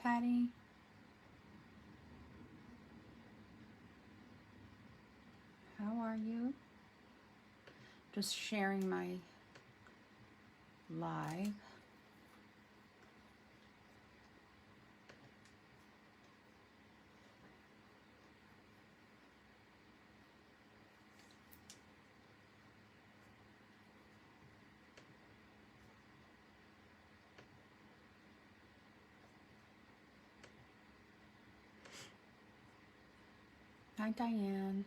Patty. How are you? Just sharing my live. Hi, Diane.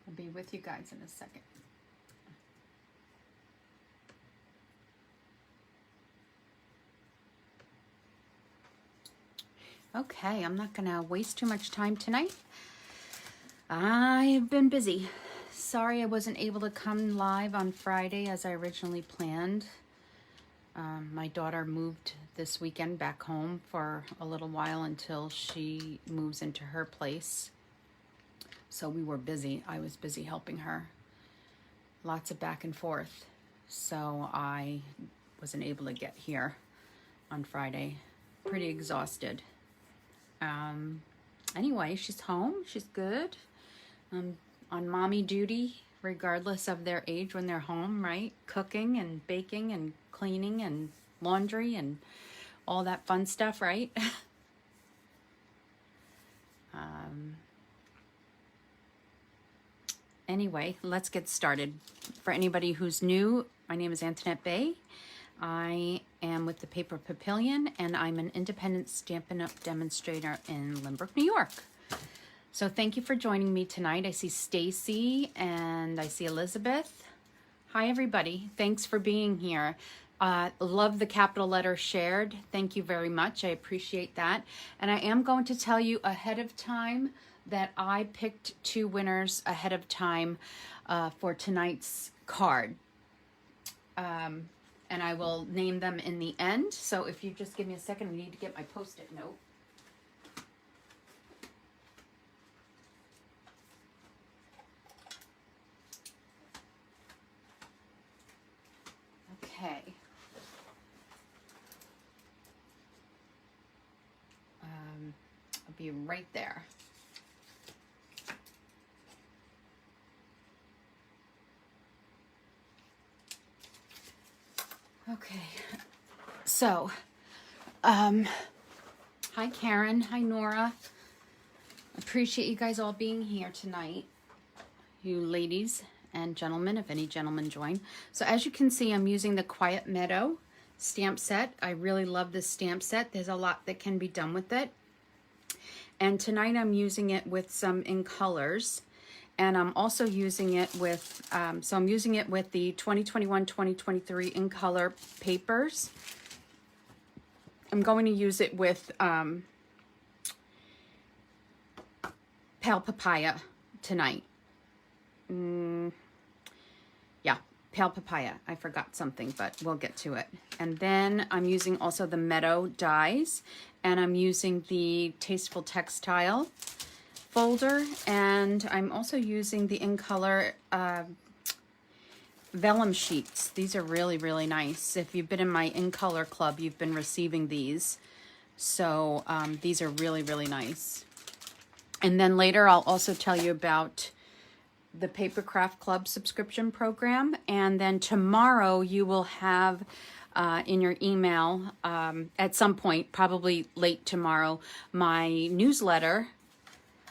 I'll be with you guys in a second. Okay, I'm not gonna waste too much time tonight. I've been busy. Sorry I wasn't able to come live on Friday as I originally planned. My daughter moved this weekend back home for a little while until she moves into her place. So we were busy. I was busy helping her. Lots of back and forth. So I wasn't able to get here on Friday. Pretty exhausted. Anyway, she's home. She's good. On mommy duty, regardless of their age when they're home, right? Cooking and baking and cleaning and laundry and all that fun stuff, right? Anyway, let's get started. For anybody who's new, my name is Antoinette Bay. I am with the Paper Papillion, and I'm an independent Stampin' Up! Demonstrator in Lynbrook, New York. So thank you for joining me tonight. I see Stacy and I see Elizabeth. Hi, everybody. Thanks for being here. Love the capital letter shared. Thank you very much. I appreciate that. And I am going to tell you ahead of time that I picked 2 winners ahead of time for tonight's card. And I will name them in the end. So if you just give me a second, I need to get my Post-it note. Okay. I'll be right there. Okay. So, hi Karen, hi Nora. Appreciate you guys all being here tonight. You ladies and gentlemen, if any gentlemen join. So as you can see, I'm using the Quiet Meadow stamp set. I really love this stamp set. There's a lot that can be done with it. And tonight I'm using it with some in colors. And I'm also using it with, so I'm using it with the 2021-2023 in color papers. I'm going to use it with Pale Papaya tonight. Yeah, Pale Papaya. I forgot something, but we'll get to it. And then I'm using also the Meadow dies, and I'm using the Tasteful Textile folder, and I'm also using the in color vellum sheets. These are really, really nice. If you've been in my in color club, you've been receiving these. So these are really, really nice. And then later I'll also tell you about the Paper Craft Club subscription program. And then tomorrow you will have in your email at some point, probably late tomorrow, my newsletter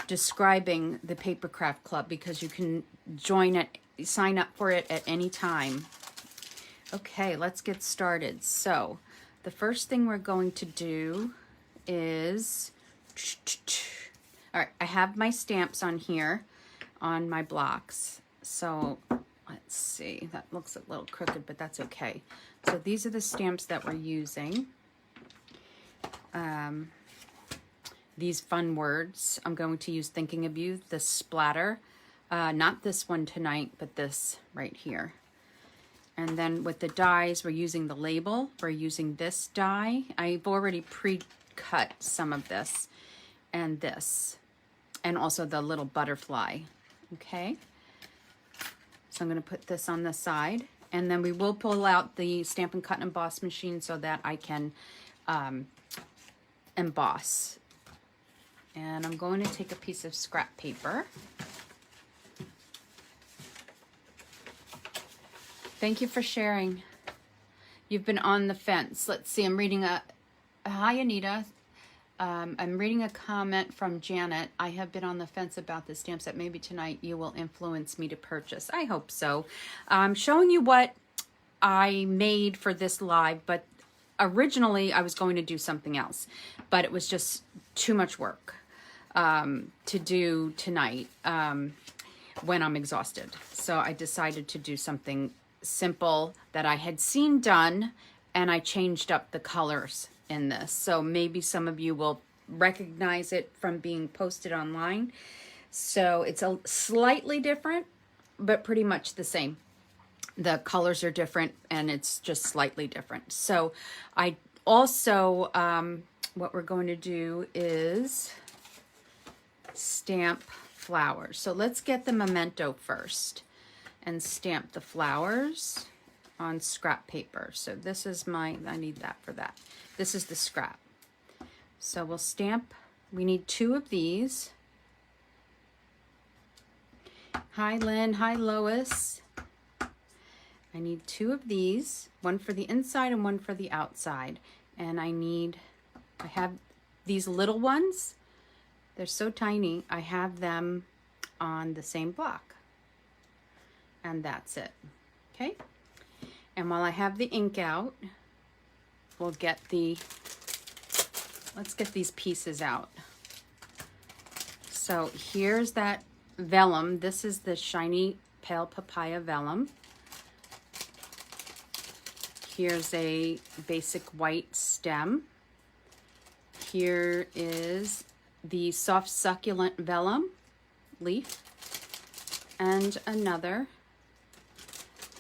describing the Paper Craft Club, because you can join it, sign up for it at any time. Okay, let's get started. So the first thing we're going to do is, all right, I have my stamps on here on my blocks. So let's see, that looks a little crooked, but that's okay. So these are the stamps that we're using. These fun words, I'm going to use Thinking of You, the splatter. Not this one tonight, but this right here. And then with the dies, we're using the label. We're using this die. I've already pre-cut some of this and this. and also the little butterfly. Okay, so I'm going to put this on the side, and then we will pull out the Stampin' Cut and Emboss machine so that I can emboss. And I'm going to take a piece of scrap paper. Thank you for sharing. You've been on the fence. Let's see, I'm reading hi Anita. I'm reading a comment from Janet. I have been on the fence about the stamp set. Maybe tonight you will influence me to purchase. I hope so. I'm showing you what I made for this live, but originally I was going to do something else, but it was just too much work to do tonight when I'm exhausted. So I decided to do something simple that I had seen done, and I changed up the colors in this. So maybe some of you will recognize it from being posted online. So it's a slightly different, but pretty much the same. The colors are different and it's just slightly different. So I also, what we're going to do is stamp flowers. So let's get the memento first and stamp the flowers on scrap paper. So this is I need that for that. This is the scrap. So we'll stamp, we need 2 of these. Hi Lynn, hi Lois. I need 2 of these, one for the inside and one for the outside. And I have these little ones. They're so tiny. I have them on the same block. And that's it. Okay. And while I have the ink out, we'll get let's get these pieces out. So here's that vellum. This is the shiny pale papaya vellum. Here's a basic white stem. Here is the soft succulent vellum leaf and another.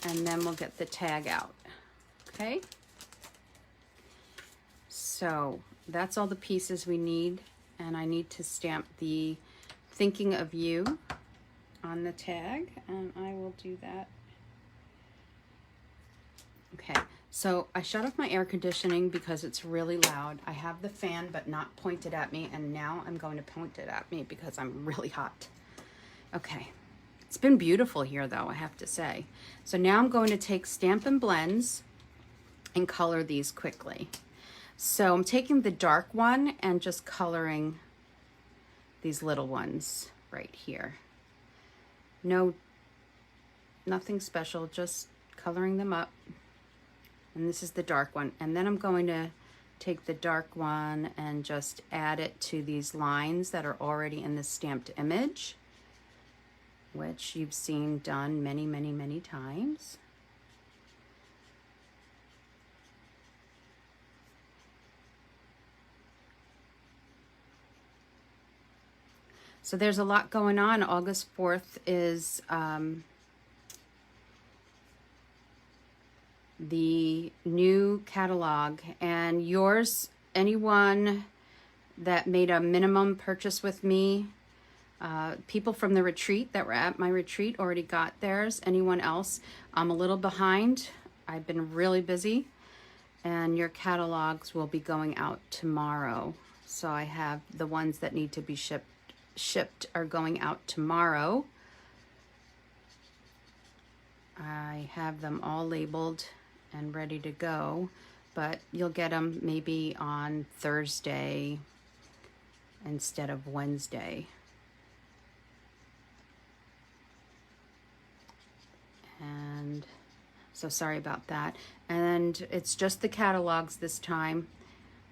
And then we'll get the tag out. Okay. So that's all the pieces we need. And I need to stamp the Thinking of You on the tag. And I will do that. Okay. So I shut off my air conditioning because it's really loud. I have the fan, but not pointed at me. And now I'm going to point it at me because I'm really hot. Okay. It's been beautiful here though, I have to say. So now I'm going to take Stampin' Blends and color these quickly. So I'm taking the dark one and just coloring these little ones right here. Nothing special, just coloring them up. And this is the dark one. And then I'm going to take the dark one and just add it to these lines that are already in the stamped image, which you've seen done many, many, many times. So there's a lot going on. August 4th is the new catalog, and yours, anyone that made a minimum purchase with me, people from the retreat that were at my retreat already got theirs. Anyone else, I'm a little behind. I've been really busy, and your catalogs will be going out tomorrow. So I have the ones that need to be shipped are going out tomorrow. I have them all labeled and ready to go, but you'll get them maybe on Thursday instead of Wednesday. And so sorry about that. And it's just the catalogs this time.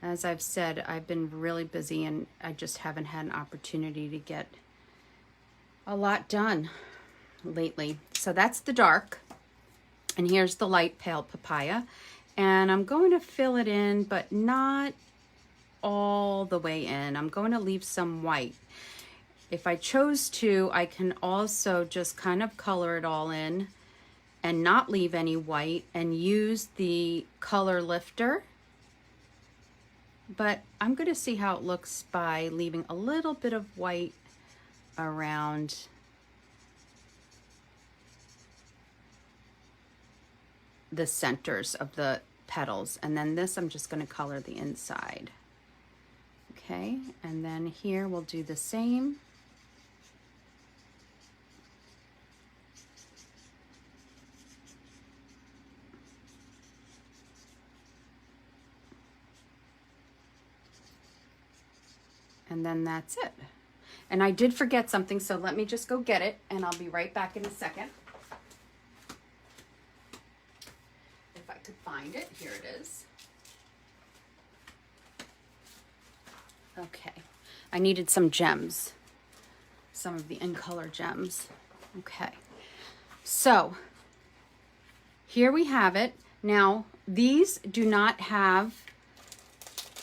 As I've said, I've been really busy and I just haven't had an opportunity to get a lot done lately. So that's the dark. And here's the light pale papaya. And I'm going to fill it in, but not all the way in. I'm going to leave some white. If I chose to, I can also just kind of color it all in and not leave any white and use the color lifter. But I'm going to see how it looks by leaving a little bit of white around the centers of the petals. And then this, I'm just going to color the inside. Okay, and then here we'll do the same. And then that's it. And I did forget something, so let me just go get it, and I'll be right back in a second. If I could find it, here it is. Okay, I needed some gems, some of the in color gems. Okay, so here we have it. Now, these do not have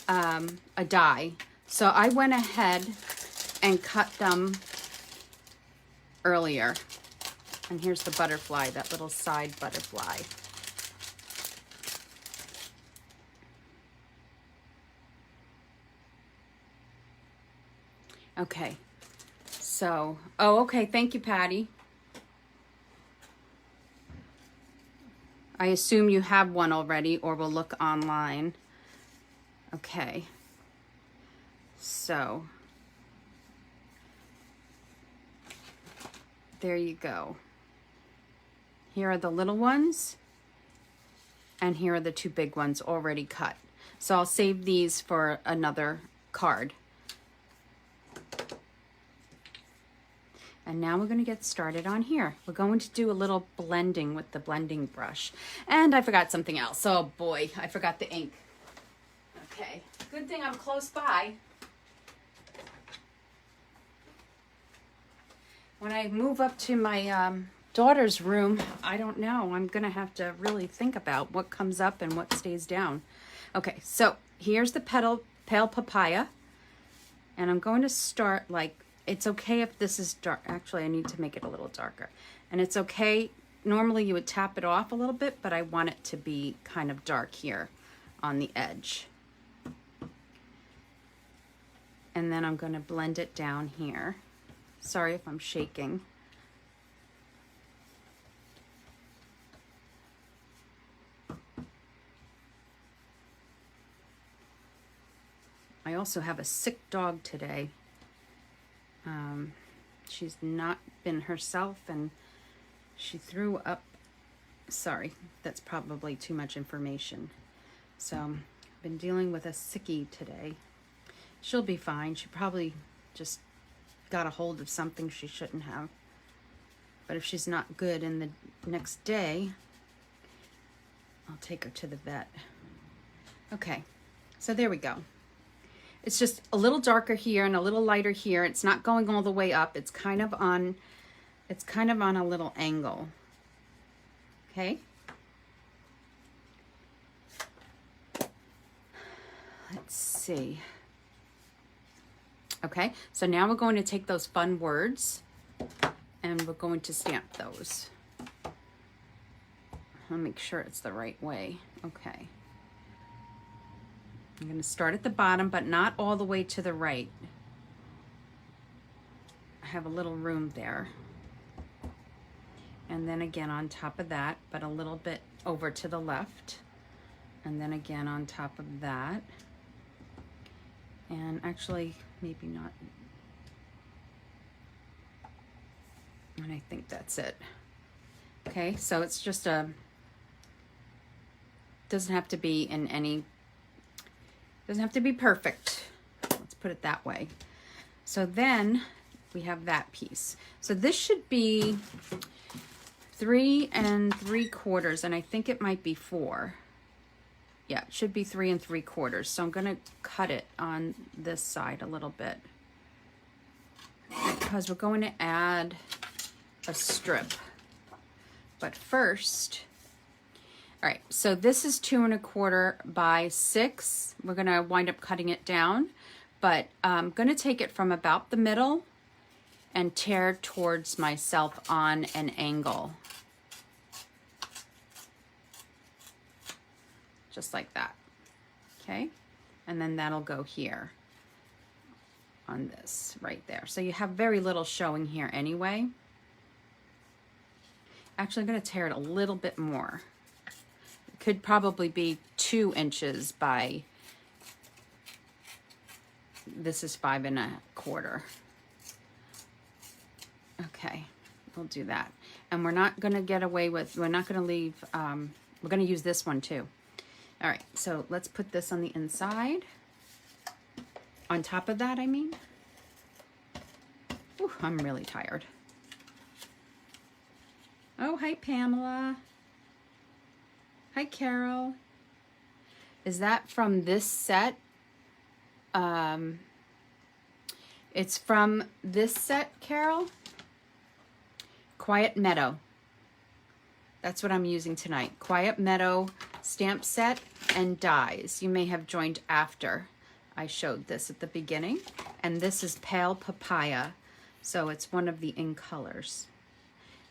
a die. So I went ahead and cut them earlier. And here's the butterfly, that little side butterfly. Okay, so, oh, okay, thank you, Patty. I assume you have one already, or we'll look online. Okay. So, there you go. Here are the little ones, and here are the two big ones already cut. So I'll save these for another card. And now we're going to get started on here. We're going to do a little blending with the blending brush. And I forgot something else. Oh boy, I forgot the ink. Okay, good thing I'm close by. When I move up to my daughter's room, I don't know. I'm going to have to really think about what comes up and what stays down. Okay, so here's the pale papaya. And I'm going to start like, it's okay if this is dark. Actually, I need to make it a little darker. And it's okay. Normally you would tap it off a little bit, but I want it to be kind of dark here on the edge. And then I'm going to blend it down here. Sorry if I'm shaking. I also have a sick dog today. She's not been herself, and she threw up. Sorry, that's probably too much information. So I've been dealing with a sickie today. She'll be fine. She probably just got a hold of something she shouldn't have. But if she's not good in the next day, I'll take her to the vet. Okay, so there we go. It's just a little darker here and a little lighter here. It's not going all the way up. It's kind of on a little angle. Okay? Let's see. Okay, so now we're going to take those fun words and we're going to stamp those. I'll make sure it's the right way. Okay. I'm going to start at the bottom, but not all the way to the right. I have a little room there. And then again on top of that, but a little bit over to the left. And then again on top of that. And actually, maybe not. And I think that's it. Okay, so it's just doesn't have to be in any, doesn't have to be perfect. Let's put it that way. So then we have that piece. So this should be 3 3/4, and I think it might be 4. Yeah, it should be 3 3/4. So I'm gonna cut it on this side a little bit because we're going to add a strip. But first, all right, so this is 2 1/4 by 6. We're gonna wind up cutting it down, but I'm gonna take it from about the middle and tear towards myself on an angle. Just like that, okay? And then that'll go here on this right there. So you have very little showing here anyway. Actually, I'm going to tear it a little bit more. It could probably be 2 inches by, this is 5 1/4. Okay, we'll do that. And we're not going to get away with, we're not going to leave, we're going to use this one too. All right, so let's put this on the inside. On top of that, I mean. Ooh, I'm really tired. Oh, hi, Pamela. Hi, Carol. Is that from this set? It's from this set, Carol. Quiet Meadow. That's what I'm using tonight. Quiet Meadow stamp set and dies. You may have joined after I showed this at the beginning. And this is Pale Papaya. So it's one of the in colors.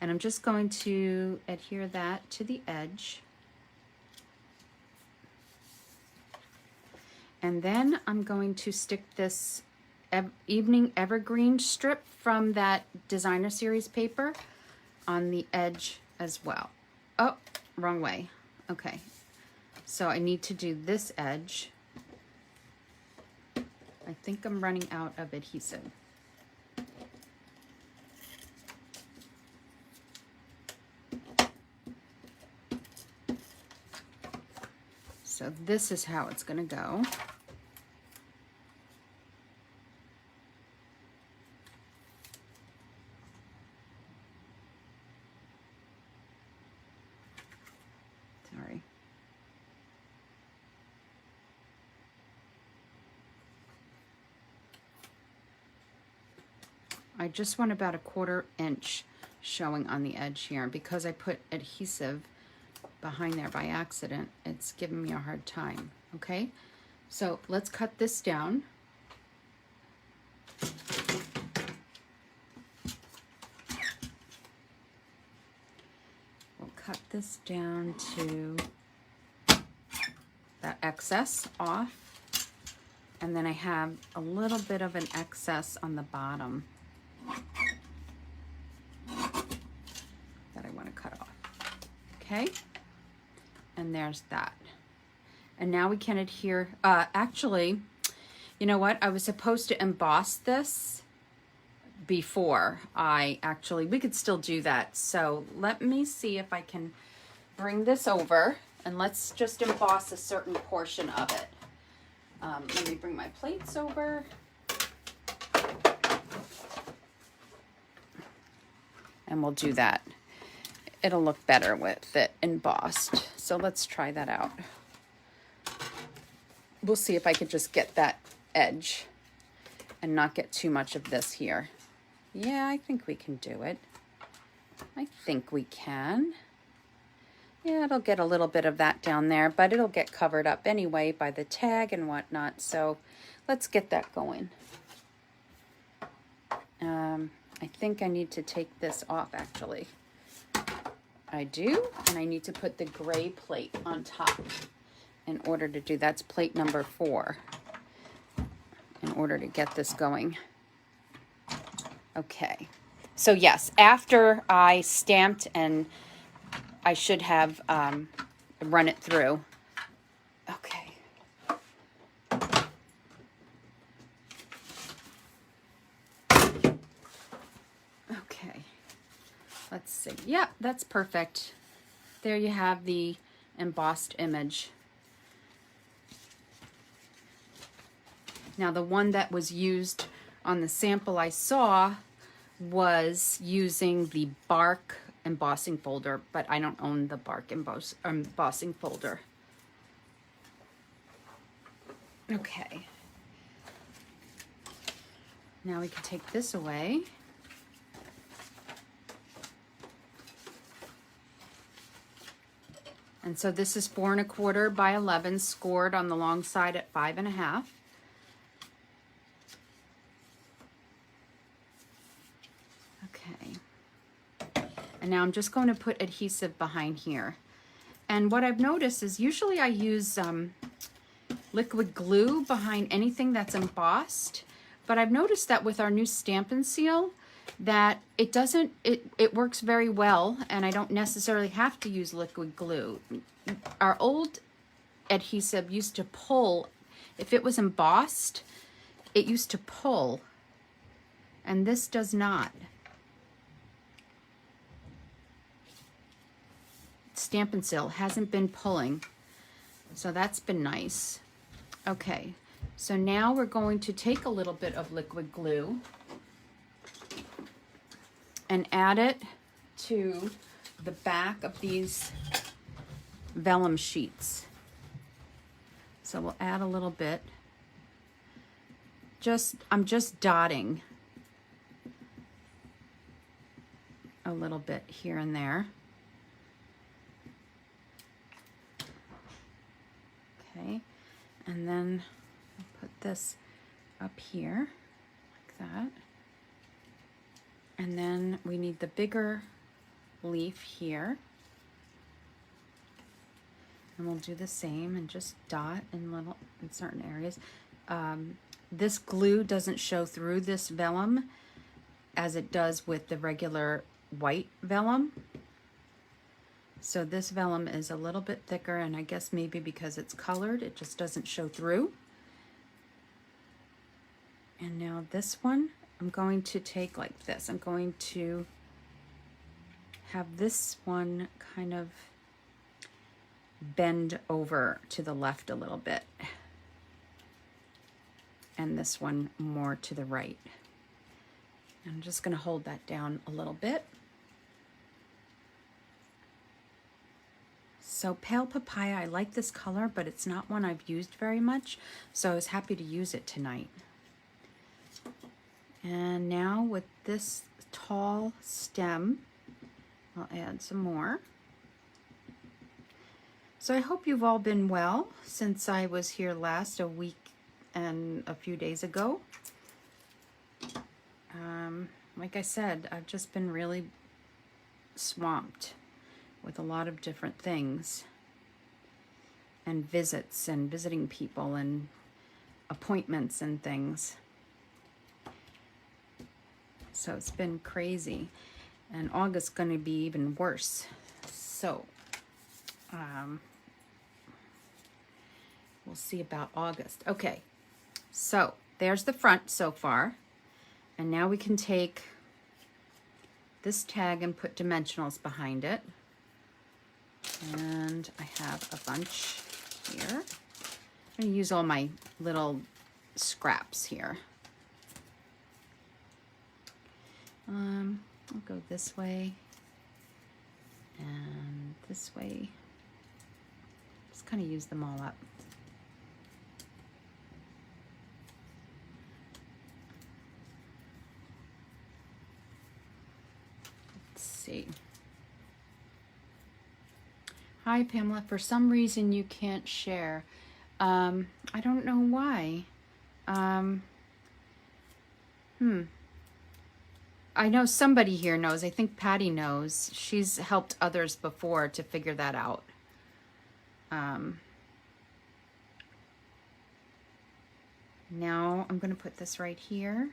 And I'm just going to adhere that to the edge. And then I'm going to stick this Evening Evergreen strip from that Designer Series paper on the edge as well. Oh, wrong way. Okay. So I need to do this edge. I think I'm running out of adhesive. So this is how it's going to go. Sorry. I just want about 1/4 inch showing on the edge here. Because I put adhesive behind there by accident, it's giving me a hard time. Okay, so let's cut this down. We'll cut this down to that excess off, and then I have a little bit of an excess on the bottom that I want to cut off. Okay. And there's that. And now we can adhere. Actually, you know what? I was supposed to emboss this before we could still do that. So let me see if I can bring this over and let's just emboss a certain portion of it. Let me bring my plates over. And we'll do that. It'll look better with it embossed. So let's try that out. We'll see if I could just get that edge and not get too much of this here. Yeah, I think we can do it. I think we can. Yeah, it'll get a little bit of that down there, but it'll get covered up anyway by the tag and whatnot. So let's get that going. I think I need to take this off actually. I do, and I need to put the gray plate on top in order to do, that's plate number 4, in order to get this going. Okay, so yes, after I stamped, and I should have run it through. Okay. Okay. Let's see. Yeah, that's perfect. There you have the embossed image. Now the one that was used on the sample I saw was using the bark embossing folder, but I don't own the bark embossing folder. Okay. Now we can take this away. And so this is 4 1/4 by 11, scored on the long side at 5 1/2. Okay. And now I'm just going to put adhesive behind here. And what I've noticed is usually I use liquid glue behind anything that's embossed, but I've noticed that with our new Stampin' Seal, that it doesn't, it works very well, and I don't necessarily have to use liquid glue. Our old adhesive used to pull. If it was embossed, it used to pull, and this does not. Stampin' Seal hasn't been pulling, so that's been nice. Okay, so now we're going to take a little bit of liquid glue and add it to the back of these vellum sheets. So we'll add a little bit. I'm just dotting a little bit here and there. Okay, and then I'll put this up here like that. And then we need the bigger leaf here. And we'll do the same and just dot in certain areas. This glue doesn't show through this vellum as it does with the regular white vellum. So this vellum is a little bit thicker, and I guess maybe because it's colored, it just doesn't show through. And now this one, I'm going to take like this. I'm going to have this one kind of bend over to the left a little bit, and this one more to the right. I'm just going to hold that down a little bit. So Pale Papaya, I like this color, but it's not one I've used very much, so I was happy to use it tonight. And now with this tall stem, I'll add some more. So I hope you've all been well since I was here last, a week and a few days ago. Like I said, I've just been really swamped with a lot of different things, and visits and visiting people and appointments and things. So it's been crazy, and August's going to be even worse. So we'll see about August. Okay, so there's the front so far, and now we can take this tag and put dimensionals behind it. And I have a bunch here. I'm going to use all my little scraps here. I'll go this way and this way. Just kind of use them all up. Let's see. Hi, Pamela. For some reason you can't share. I don't know why. I know somebody here knows. I think Patty knows. She's helped others before to figure that out. Now I'm going to put this right here.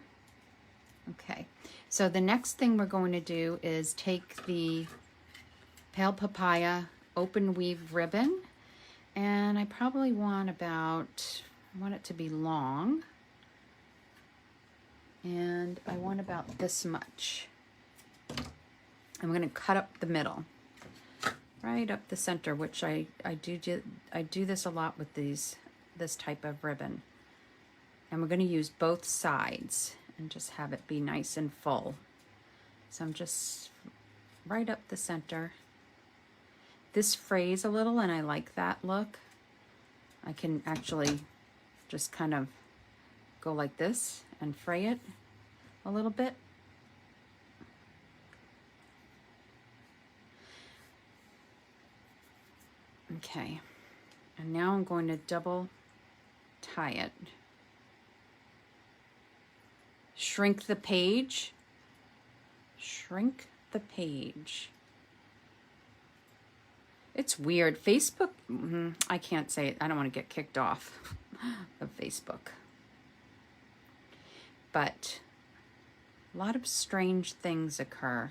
Okay. So the next thing we're going to do is take the Pale Papaya open weave ribbon, and I probably want I want it to be long. And I want about this much. I'm going to cut up the middle, right up the center, which I do this a lot with this type of ribbon. And we're going to use both sides and just have it be nice and full. So I'm just right up the center. This frays a little, and I like that look. I can actually just kind of go like this and fray it a little bit. Okay, and now I'm going to double tie it. Shrink the page. Shrink the page. It's weird. Facebook, I can't say it. I don't want to get kicked off of Facebook. but a lot of strange things occur.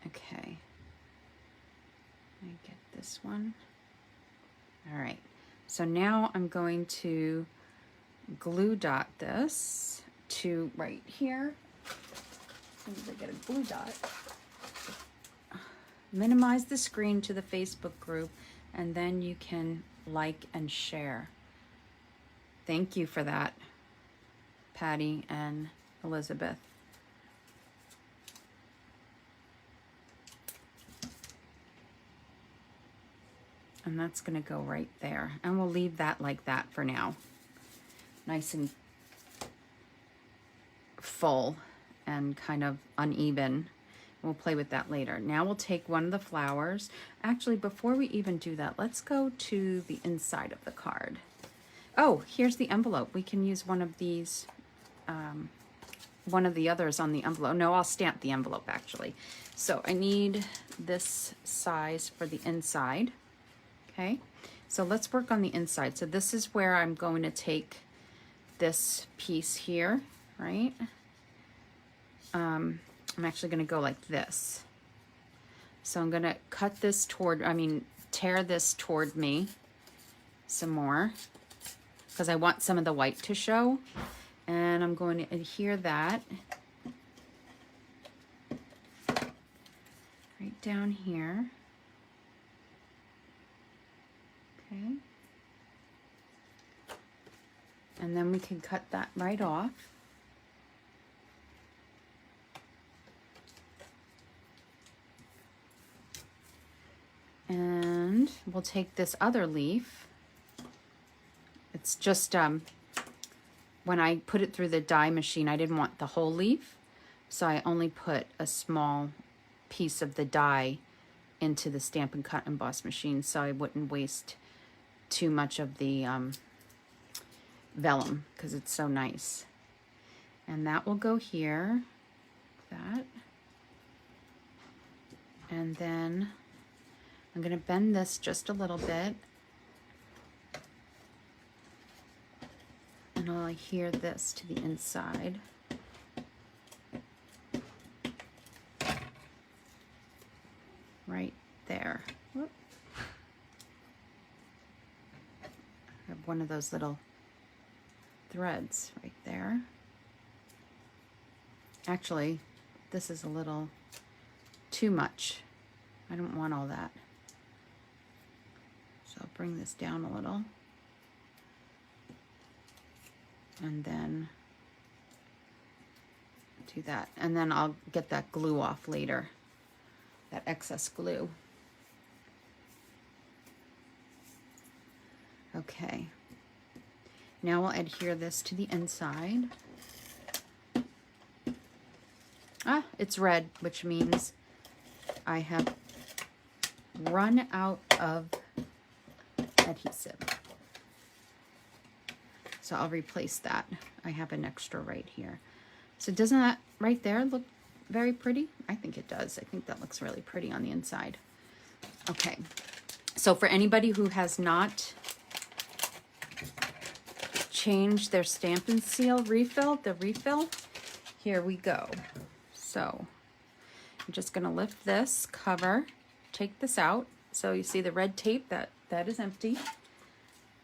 Okay. Let me get this one. All right. So now I'm going to glue dot this to right here. As soon as I get a glue dot. Minimize the screen to the Facebook group, and then you can like and share. Thank you for that, Patty and Elizabeth. And that's going to go right there. And we'll leave that like that for now. Nice and full and kind of uneven. We'll play with that later. Now we'll take one of the flowers. Actually, before we even do that, let's go to the inside of the card. Oh, here's the envelope. We can use one of these, one of the others on the envelope. No, I'll stamp the envelope actually. So I need this size for the inside. Okay, so let's work on the inside. So this is where I'm going to take this piece here, right? I'm actually going to go like this. So I'm going to cut this toward, tear this toward me some more because I want some of the white to show. And I'm going to adhere that right down here. Okay. And then we can cut that right off. And we'll take this other leaf. It's just, when I put it through the die machine, I didn't want the whole leaf. So I only put a small piece of the die into the Stampin' Cut Emboss machine so I wouldn't waste too much of the vellum because it's so nice. And that will go here, that. And then I'm going to bend this just a little bit. And I'll adhere this to the inside. Right there. Whoop. I have one of those little threads right there. Actually, this is a little too much. I don't want all that. So I'll bring this down a little. And then do that. And then I'll get that glue off later. That excess glue. Okay. Now I'll adhere this to the inside. Ah, it's red, which means I have run out of adhesive. So I'll replace that. I have an extra right here. So doesn't that right there look very pretty? I think it does. I think that looks really pretty on the inside. Okay. So for anybody who has not changed their Stampin' Seal refill, the refill, here we go. So I'm just going to lift this cover, take this out. So you see the red tape, that is empty.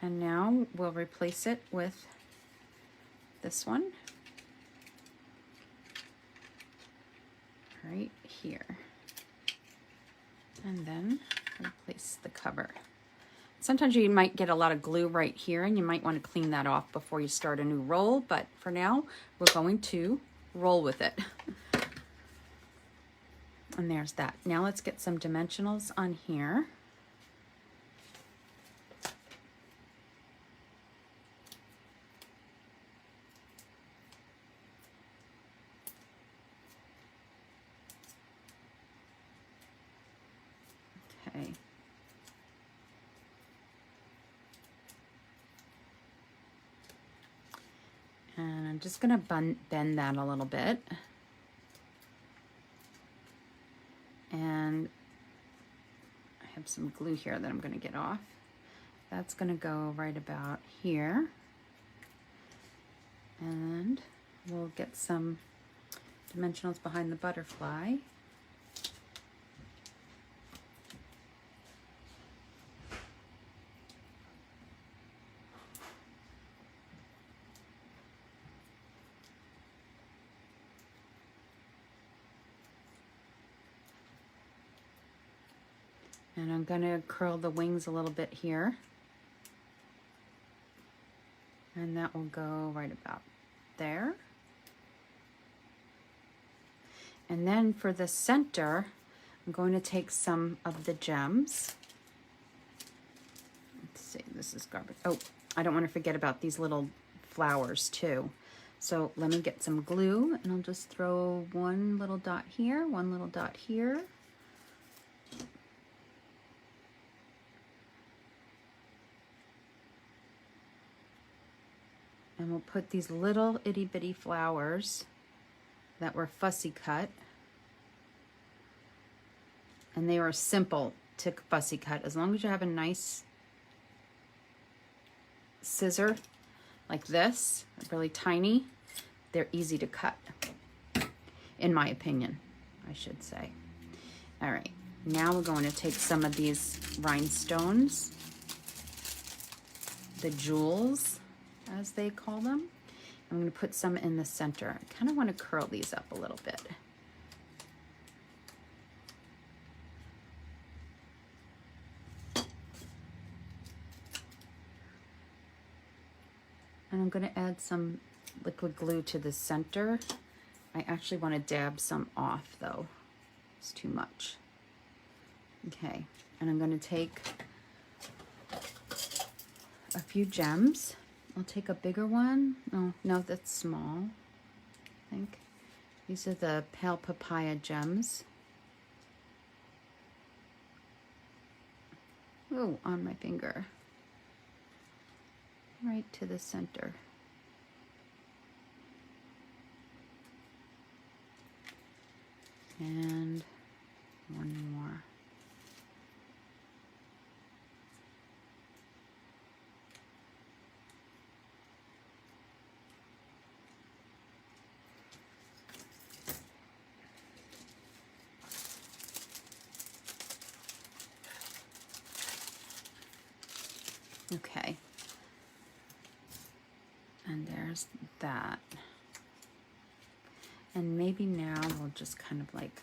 And now we'll replace it with this one right here. And then replace the cover. Sometimes you might get a lot of glue right here and you might want to clean that off before you start a new roll, but for now we're going to roll with it. And there's that. Now let's get some dimensionals on here. Okay. And I'm just going to bend that a little bit. And I have some glue here that I'm going to get off. that's going to go right about here. And we'll get some dimensionals behind the butterfly. And I'm going to curl the wings a little bit here. And that will go right about there. And then for the center, I'm going to take some of the gems. Let's see, this is garbage. Oh, I don't want to forget about these little flowers too. So let me get some glue, and I'll just throw one little dot here, one little dot here. And we'll put these little itty bitty flowers that were fussy cut. And they were simple to fussy cut. As long as you have a nice scissor like this, really tiny, they're easy to cut, in my opinion, I should say. All right, now we're going to take some of these rhinestones, the jewels, as they call them. I'm going to put some in the center. I kind of want to curl these up a little bit. And I'm going to add some liquid glue to the center. I actually want to dab some off though. It's too much. Okay, and I'm going to take a few gems. I'll take a bigger one. Oh, no, that's small, I think. These are the pale papaya gems. Oh, on my finger. Right to the center. And one more. Okay. And there's that. And maybe now we'll just kind of like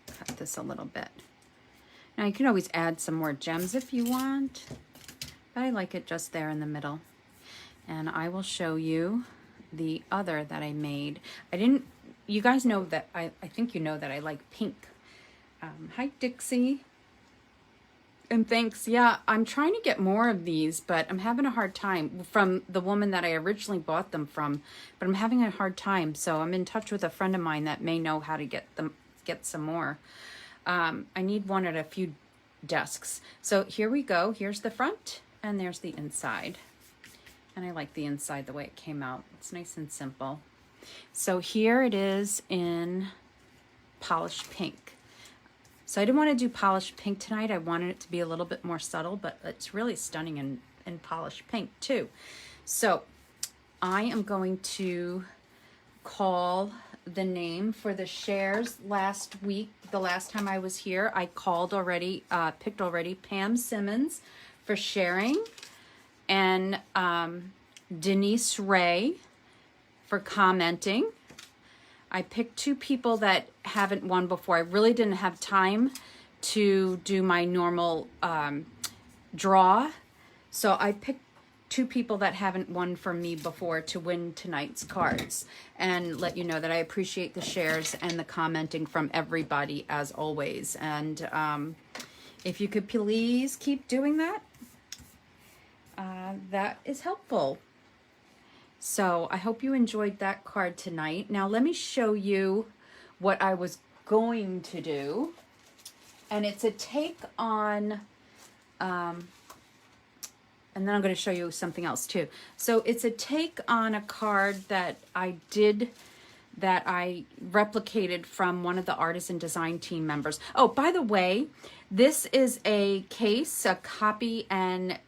cut this a little bit. Now you can always add some more gems if you want, but I like it just there in the middle. And I will show you the other that I made. You guys know that, I think you know that I like pink. Hi Dixie, and thanks. Yeah, I'm trying to get more of these, but I'm having a hard time from the woman that I originally bought them from, but I'm having a hard time. So I'm in touch with a friend of mine that may know how to get some more. I need one at a few desks. So here we go. Here's the front and there's the inside. And I like the inside the way it came out. It's nice and simple. So here it is in polished pink. So I didn't want to do polished pink tonight. I wanted it to be a little bit more subtle, but it's really stunning in polished pink too. So I am going to call the name for the shares last week. The last time I was here, I called already, picked already Pam Simmons for sharing, and Denise Ray for commenting. I picked two people that haven't won before. I really didn't have time to do my normal draw. So I picked two people that haven't won from me before to win tonight's cards, and let you know that I appreciate the shares and the commenting from everybody as always. And if you could please keep doing that, that is helpful. So I hope you enjoyed that card tonight. Now let me show you what I was going to do. And it's a take on, and then I'm going to show you something else too. So it's a take on a card that I did that I replicated from one of the artisan design team members. Oh, by the way, this is a case, a copy and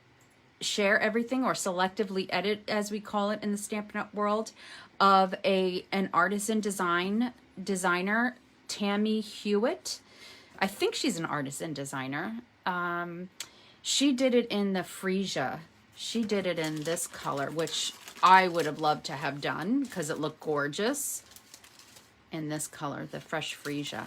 share everything, or selectively edit as we call it in the Stampin' Up! World, of an artisan designer, Tammy Hewitt. I think she's an artisan designer. She did it in the freesia. She did it in this color, which I would have loved to have done because it looked gorgeous in this color, the fresh freesia.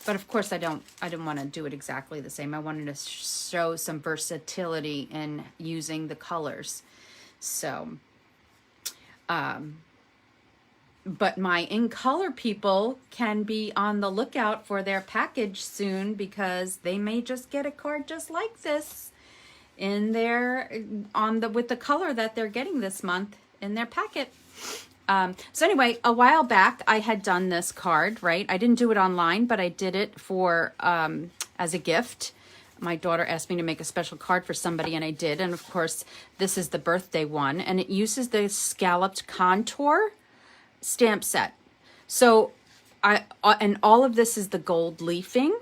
But of course I didn't want to do it exactly the same. I wanted to show some versatility in using the colors. So, but my in color people can be on the lookout for their package soon, because they may just get a card just like this in their with the color that they're getting this month in their packet. So anyway, a while back I had done this card, right? I didn't do it online, but I did it for as a gift. My daughter asked me to make a special card for somebody, and I did. And of course, this is the birthday one, and it uses the scalloped contour stamp set. So and all of this is the gold leafing.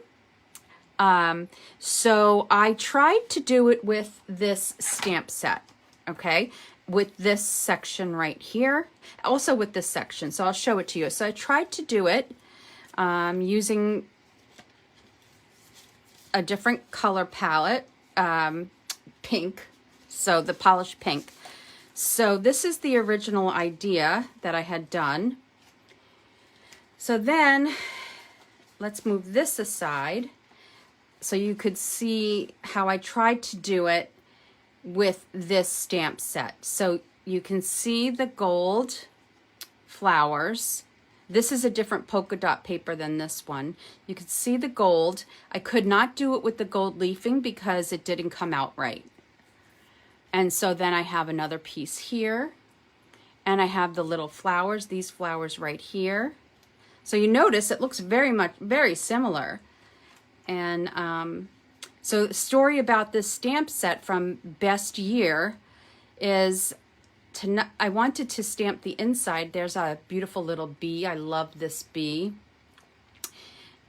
So I tried to do it with this stamp set, okay, with this section right here, also with this section. So I'll show it to you. So I tried to do it using a different color palette, pink, so the polished pink. So this is the original idea that I had done. So then let's move this aside so you could see how I tried to do it with this stamp set. So you can see the gold flowers. This is a different polka dot paper than this one. You can see the gold. I could not do it with the gold leafing because it didn't come out right. And so then I have another piece here, and I have the little flowers, these flowers right here. So you notice it looks very similar. And so the story about this stamp set from Best Year is I wanted to stamp the inside. There's a beautiful little bee. I love this bee.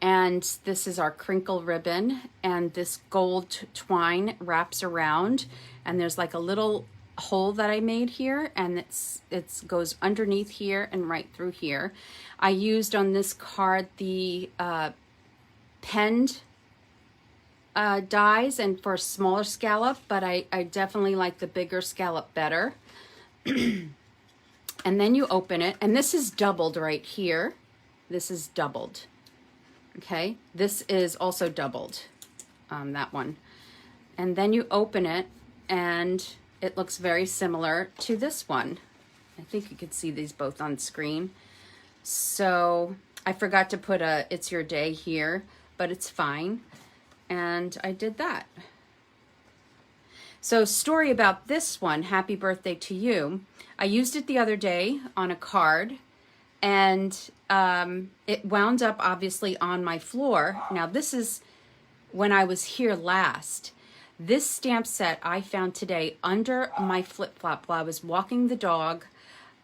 And this is our crinkle ribbon, and this gold twine wraps around, and there's like a little hole that I made here, and it goes underneath here and right through here. I used on this card the penned dies, and for a smaller scallop, but I definitely like the bigger scallop better. And then you open it, and this is doubled right here. This is doubled. Okay, this is also doubled, that one. And then you open it, and it looks very similar to this one. I think you could see these both on screen. So I forgot to put a "It's Your Day" here, but it's fine. And I did that. So story about this one, Happy Birthday to You. I used it the other day on a card, and it wound up obviously on my floor. Now this is when I was here last. This stamp set I found today under my flip-flop while I was walking the dog.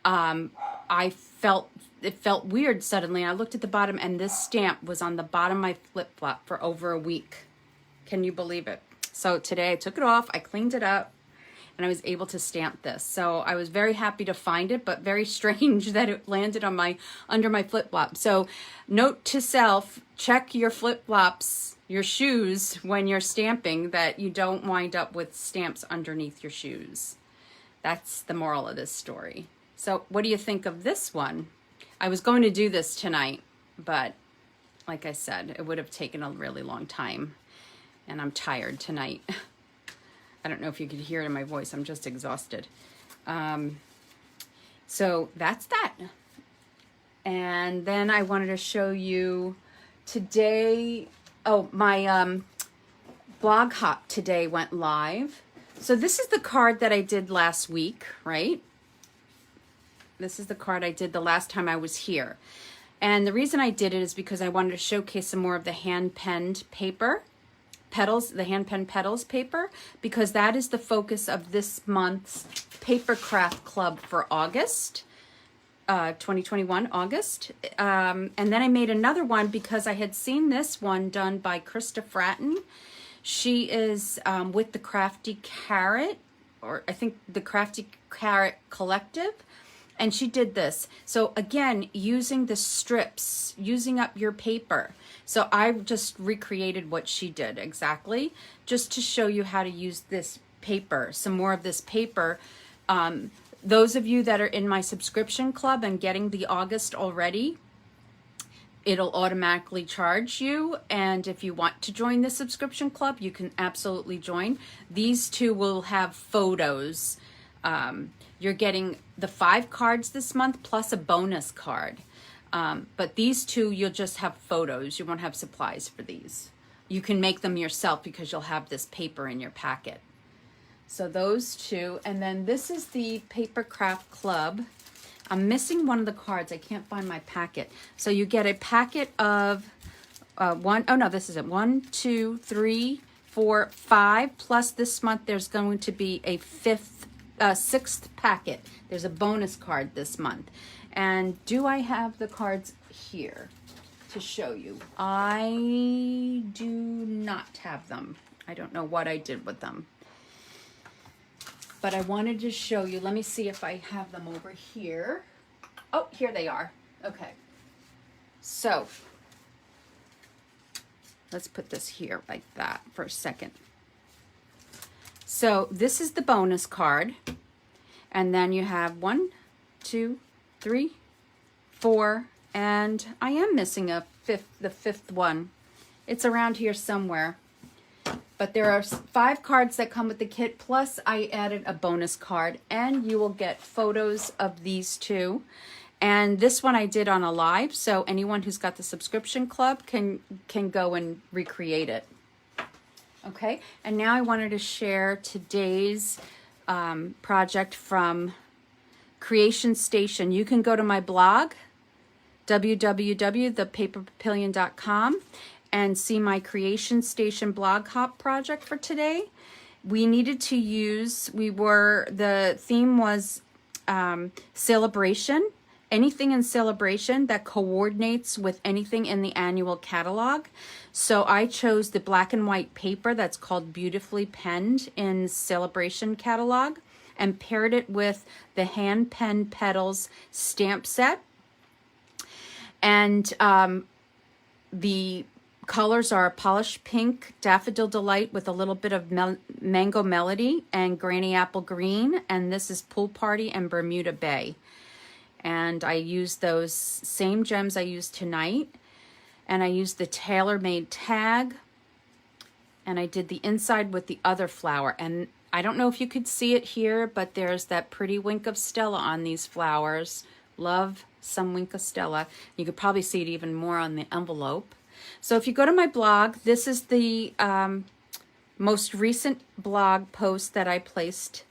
It felt weird suddenly. I looked at the bottom, and this stamp was on the bottom of my flip-flop for over a week. Can you believe it? So today I took it off, I cleaned it up, and I was able to stamp this. So I was very happy to find it, but very strange that it landed on under my flip-flop. So note to self, check your flip-flops, your shoes, when you're stamping, that you don't wind up with stamps underneath your shoes. That's the moral of this story. So what do you think of this one? I was going to do this tonight, but like I said, it would have taken a really long time, and I'm tired tonight. I don't know if you could hear it in my voice. I'm just exhausted. So that's that. And then I wanted to show you today. Oh, my blog hop today went live. So this is the card that I did last week, right? This is the card I did the last time I was here. And the reason I did it is because I wanted to showcase some more of the hand-penned paper. Petals, the hand pen petals paper, because that is the focus of this month's paper craft club for August. 2021, August. And then I made another one because I had seen this one done by Krista Fratton. She is with the Crafty Carrot, or I think the Crafty Carrot Collective. And she did this. So again, using the strips, using up your paper. So I just recreated what she did exactly, just to show you how to use this paper, some more of this paper. Those of you that are in my subscription club and getting the August already, it'll automatically charge you. And if you want to join the subscription club, you can absolutely join. These two will have photos. You're getting the 5 cards this month plus a bonus card. But these two, you'll just have photos. You won't have supplies for these. You can make them yourself because you'll have this paper in your packet. So those two. And then this is the Paper Craft Club. I'm missing one of the cards. I can't find my packet. So you get a packet of this is it. 1, 2, 3, 4, 5. Plus this month there's going to be a 6th packet. There's a bonus card this month. And do I have the cards here to show you? I do not have them. I don't know what I did with them. But I wanted to show you. Let me see if I have them over here. Oh, here they are. Okay. So, let's put this here like that for a second. So this is the bonus card. And then you have 1, 2, 3, 4, and I am missing the fifth one. It's around here somewhere. But there are 5 cards that come with the kit, plus I added a bonus card, and you will get photos of these two. And this one I did on a live, so anyone who's got the subscription club can go and recreate it. Okay, and now I wanted to share today's project from Creation Station. You can go to my blog, www.thepaperpapillion.com, and see my Creation Station blog hop project for today. We needed to use, the theme was celebration. Anything in celebration that coordinates with anything in the annual catalog. So I chose the black and white paper that's called Beautifully Penned in Celebration catalog and paired it with the Hand Pen Petals stamp set. And the colors are Polished Pink, Daffodil Delight with a little bit of Mango Melody, and Granny Apple Green. And this is Pool Party and Bermuda Bay. And I used those same gems I used tonight. And I used the tailor-made tag. And I did the inside with the other flower. And I don't know if you could see it here, but there's that pretty Wink of Stella on these flowers. Love some Wink of Stella. You could probably see it even more on the envelope. So if you go to my blog, this is the most recent blog post that I placed.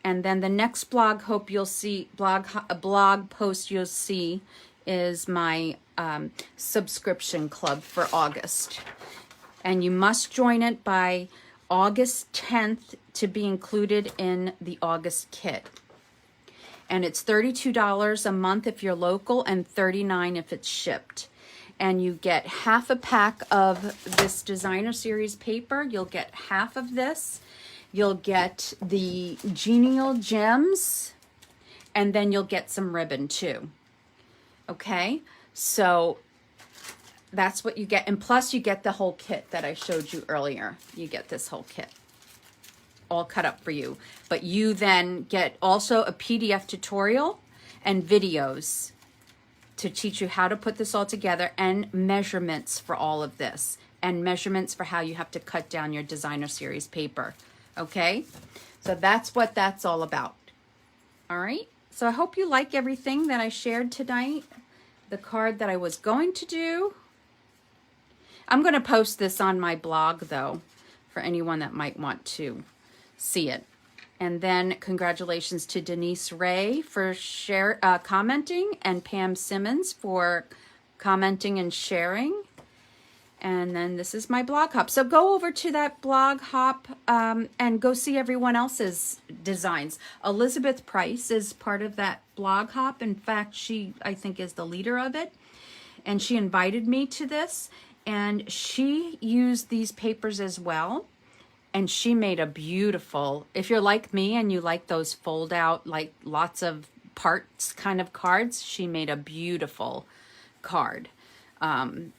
And then the next blog post you'll see is my subscription club for August. And you must join it by August 10th to be included in the August kit. And it's $32 a month if you're local and $39 if it's shipped. And you get half a pack of this designer series paper. You'll get half of this. You'll get the Genial Gems, and then you'll get some ribbon too. Okay, so that's what you get. And plus you get the whole kit that I showed you earlier. You get this whole kit all cut up for you. But you then get also a PDF tutorial and videos to teach you how to put this all together, and measurements for all of this, and measurements for how you have to cut down your designer series paper. Okay, so that's what that's all about. All right, so I hope you like everything that I shared tonight. The card that I was going to do. I'm going to post this on my blog, though, for anyone that might want to see it. And then congratulations to Denise Ray for commenting, and Pam Simmons for commenting and sharing. And then this is my blog hop. So go over to that blog hop and go see everyone else's designs. Elizabeth Price is part of that blog hop. In fact, she, I think, is the leader of it. And she invited me to this. And she used these papers as well. And she made a beautiful, if you're like me and you like those fold out, like lots of parts kind of cards, she made a beautiful card.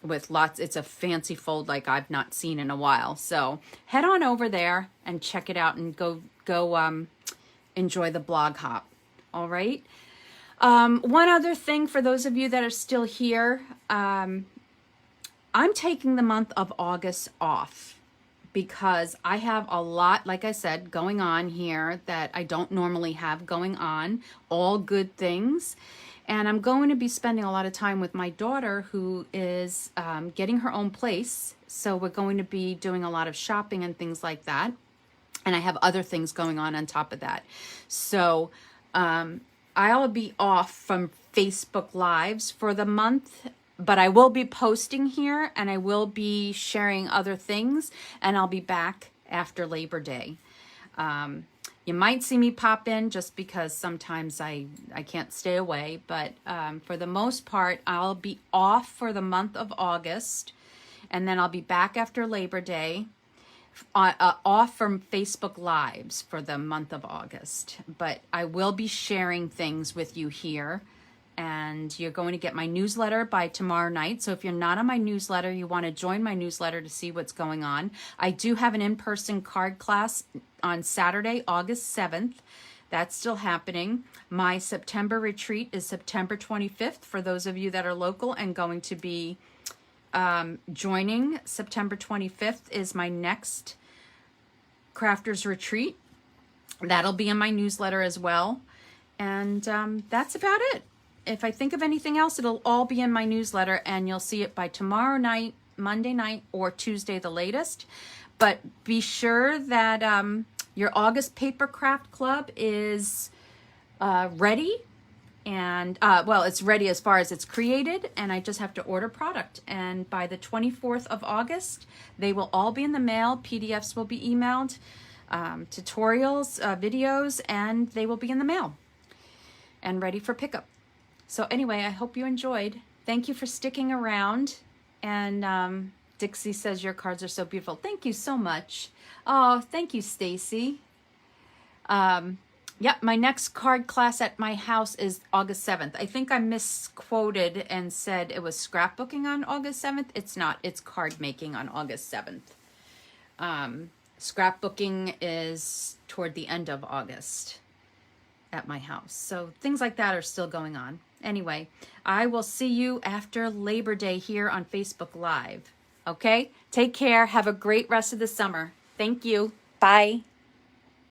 With lots, it's a fancy fold like I've not seen in a while. So head on over there and check it out and go enjoy the blog hop. All right. One other thing for those of you that are still here, I'm taking the month of August off because I have a lot, like I said, going on here that I don't normally have going on, all good things. And I'm going to be spending a lot of time with my daughter who is getting her own place. So we're going to be doing a lot of shopping and things like that. And I have other things going on top of that. So I'll be off from Facebook Lives for the month, but I will be posting here and I will be sharing other things, and I'll be back after Labor Day. You might see me pop in just because sometimes I can't stay away, but for the most part, I'll be off for the month of August, and then I'll be back after Labor Day, off from Facebook Lives for the month of August. But I will be sharing things with you here, and you're going to get my newsletter by tomorrow night. So if you're not on my newsletter, you want to join my newsletter to see what's going on. I do have an in-person card class on Saturday, August 7th. That's still happening. My September retreat is September 25th for those of you that are local and going to be joining. September 25th is my next Crafters Retreat. That'll be in my newsletter as well. And that's about it. If I think of anything else, it'll all be in my newsletter, and you'll see it by tomorrow night, Monday night, or Tuesday the latest. But be sure that your August Paper Craft Club is ready. And, well, it's ready as far as it's created, and I just have to order product. And by the 24th of August, they will all be in the mail. PDFs will be emailed, tutorials, videos, and they will be in the mail and ready for pickup. So anyway, I hope you enjoyed. Thank you for sticking around. And Dixie says your cards are so beautiful. Thank you so much. Oh, thank you, Stacy. Yep, my next card class at my house is August 7th. I think I misquoted and said it was scrapbooking on August 7th. It's not. It's card making on August 7th. Scrapbooking is toward the end of August at my house. So things like that are still going on. Anyway, I will see you after Labor Day here on Facebook Live. Okay? Take care. Have a great rest of the summer. Thank you. Bye.